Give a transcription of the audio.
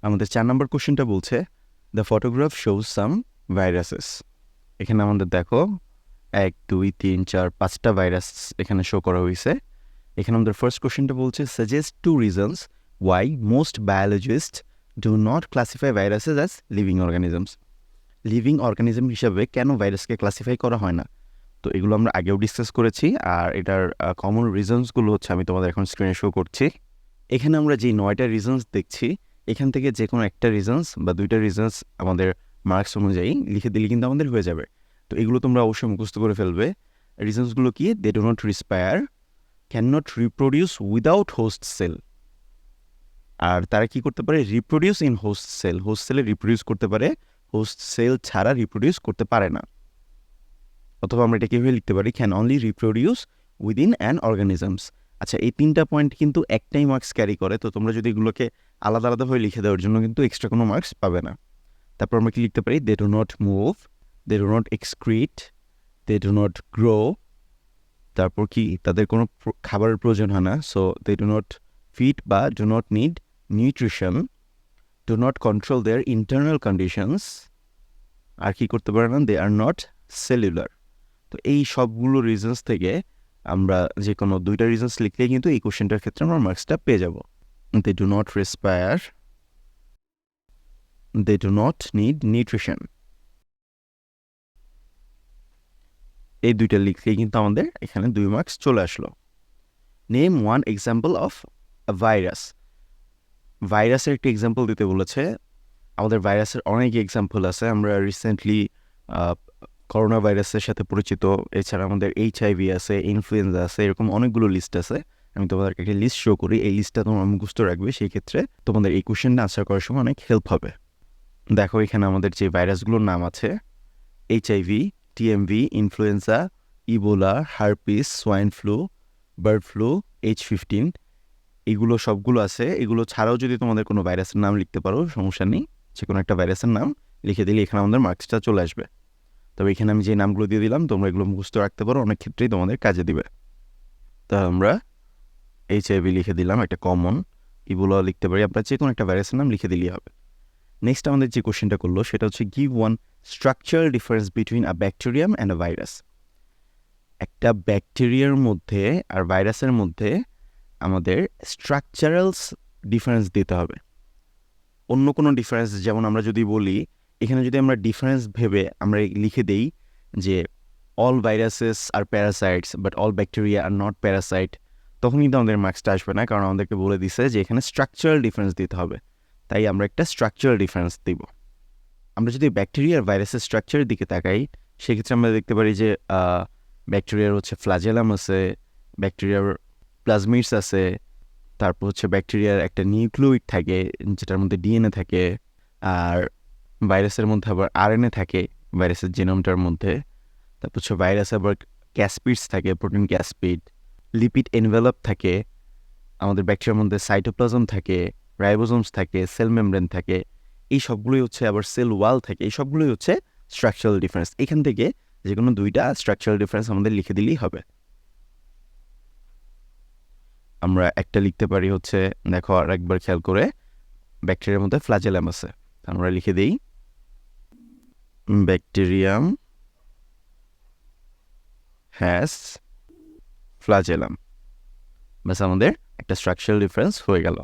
আমাদের 4 নম্বর কোশ্চেনটা বলছে the photograph shows some viruses. এখানে আমাদের দেখো 1 2 3 4 5টা ভাইরাস এখানে শো করা হয়েছে। এখানে আমাদের ফার্স্ট কোশ্চেনটা বলছে suggest 2 reasons why most biologist do not classify viruses as living organisms. Living organism হিসাবে কেন ভাইরাসকে ক্লাসিফাই করা হয় না? তো এগুলো আমরা আগেও ডিসকাস করেছি, আর এটার কমন রিজনসগুলো হচ্ছে আমি তোমাদের এখন স্ক্রিনে শো করছি। এখানে আমরা যে 9টা রিজনস দেখছি, এখান থেকে যে কোনো একটা রিজনস বা 2টা রিজনস আমাদের মার্কস অনুযায়ী লিখে দিলে কিন্তু আমাদের হয়ে যাবে। তো এগুলো তোমরা অবশ্যই মুখস্থ করে ফেলবে। রিজনসগুলো কি? They do not respire, can not reproduce without host cell. আর তারা কি করতে পারে? Reproduce in host cell. Host সেলে রিপ্রোডিউস করতে পারে, হোস্ট সেল ছাড়া রিপ্রোডিউস করতে পারে না। অথবা আমরা এটা কীভাবে লিখতে পারি? Can only reproduce within an organisms. আচ্ছা, এই 3টা পয়েন্ট কিন্তু একটাই মার্কস ক্যারি করে। তো তোমরা যদি এগুলোকে আলাদা আলাদাভাবে লিখে দেওয়ার জন্য কিন্তু এক্সট্রা কোনো মার্কস পাবে না। তারপর আমরা কি লিখতে পারি? They do not move, they do not excrete, they do not grow. তারপর কি? তাদের কোনো খাবারের প্রয়োজন হয় না। So they do not feed বা do not need nutrition, do not control their internal conditions. আর কি করতে পারে না? They are not cellular. তো এই সবগুলো রিজনস থেকে আমরা যে কোনো 2টা রিজনস লিখলেই কিন্তু এই কোশ্চেনটার ক্ষেত্রে আমরা মার্কসটা পেয়ে যাব। They do not respire, they do not need nutrition. এই 2টা লিখলেই কিন্তু আমাদের এখানে 2 মার্কস চলে আসলো। Name one example of a virus. ভাইরাসের একটা এক্সাম্পল দিতে বলেছে। আমাদের ভাইরাসের অনেক এক্সাম্পল আছে। আমরা রিসেন্টলি করোনা ভাইরাসের সাথে পরিচিত। এছাড়া আমাদের HIV আছে, ইনফ্লুয়েঞ্জা আছে, এরকম অনেকগুলো লিস্ট আছে। আমি তোমাদেরকে একটা লিস্ট শো করি, এই লিস্টটা তোমরা মুখস্থ রাখবে। সেই ক্ষেত্রে তোমাদের এই কোশ্চেনটা আনসার করার সময় অনেক হেল্প হবে। দেখো এখানে আমাদের যে ভাইরাসগুলোর নাম আছে, HIV, TMV, influenza, Ebola, herpes, swine flu, bird flu, H15, এগুলো সবগুলো আছে। এগুলো ছাড়াও যদি তোমাদের কোনো ভাইরাসের নাম লিখতে পারো, সমস্যা নেই। যে কোনো একটা ভাইরাসের নাম লিখে দিলে এখানে আমাদের মার্কসটা চলে আসবে। তবে এখানে আমি যে নামগুলো দিয়ে দিলাম তোমরা এগুলো মুখস্থ রাখতে পারো, অনেক ক্ষেত্রেই তোমাদের কাজে দিবে। তা আমরা HIV লিখে দিলাম, একটা কমন। ইবোলা লিখতে পারি, আমরা যে কোনো একটা ভাইরাসের নাম লিখে দিলেই হবে। নেক্সট আমাদের যে কোশ্চেনটা করলো সেটা হচ্ছে give one structural difference between a bacterium and a virus. একটা ব্যাকটেরিয়ার মধ্যে আর ভাইরাসের মধ্যে আমাদের স্ট্রাকচারালস ডিফারেন্স দিতে হবে। অন্য কোনো ডিফারেন্স, যেমন আমরা যদি বলি, এখানে যদি আমরা ডিফারেন্স ভেবে আমরা লিখে দেই যে all viruses are parasites but all bacteria are not parasite, তখন কিন্তু আমাদের মার্কসটা আসবে না, কারণ আমাদেরকে বলে দিছে যে এখানে স্ট্রাকচারাল ডিফারেন্স দিতে হবে। তাই আমরা একটা স্ট্রাকচারাল ডিফারেন্স দিব। আমরা যদি ব্যাকটেরিয়া আর ভাইরাসের স্ট্রাকচারের দিকে তাকাই, সেক্ষেত্রে আমরা দেখতে পারি যে ব্যাকটেরিয়ার হচ্ছে ফ্ল্যাজেলাম আছে, ব্যাকটেরিয়ার প্লাজমিডস আছে, তারপর হচ্ছে ব্যাকটেরিয়ার একটা নিউক্লিওইড থাকে যেটার মধ্যে DNA থাকে, আর ভাইরাসের মধ্যে আবার RNA থাকে ভাইরাসের জিনোমটার মধ্যে। তারপর হচ্ছে ভাইরাস আবার ক্যাসপিডস থাকে, প্রোটিন ক্যাসপিড, লিপিড এনভেলপ থাকে। আমাদের ব্যাকটেরিয়ার মধ্যে সাইটোপ্লাজম থাকে, রাইবোজোমস থাকে, সেল মেমব্রেন থাকে। এই সবগুলোই হচ্ছে আবার সেল ওয়াল থাকে। এই সবগুলোই হচ্ছে স্ট্রাকচারাল ডিফারেন্স। এখান থেকে যে কোনো 2টা স্ট্রাকচারাল ডিফারেন্স আমাদের লিখে দিলেই হবে। আমরা একটা লিখতে পারি হচ্ছে, দেখো আর একবার খেয়াল করে, ব্যাকটেরিয়ার মধ্যে ফ্ল্যাজেলাম আছে, আমরা লিখে দিই ব্যাকটেরিয়াম হ্যাজ ফ্ল্যাজেলাম। ব্যাস আমাদের একটা স্ট্রাকচারাল ডিফারেন্স হয়ে গেল।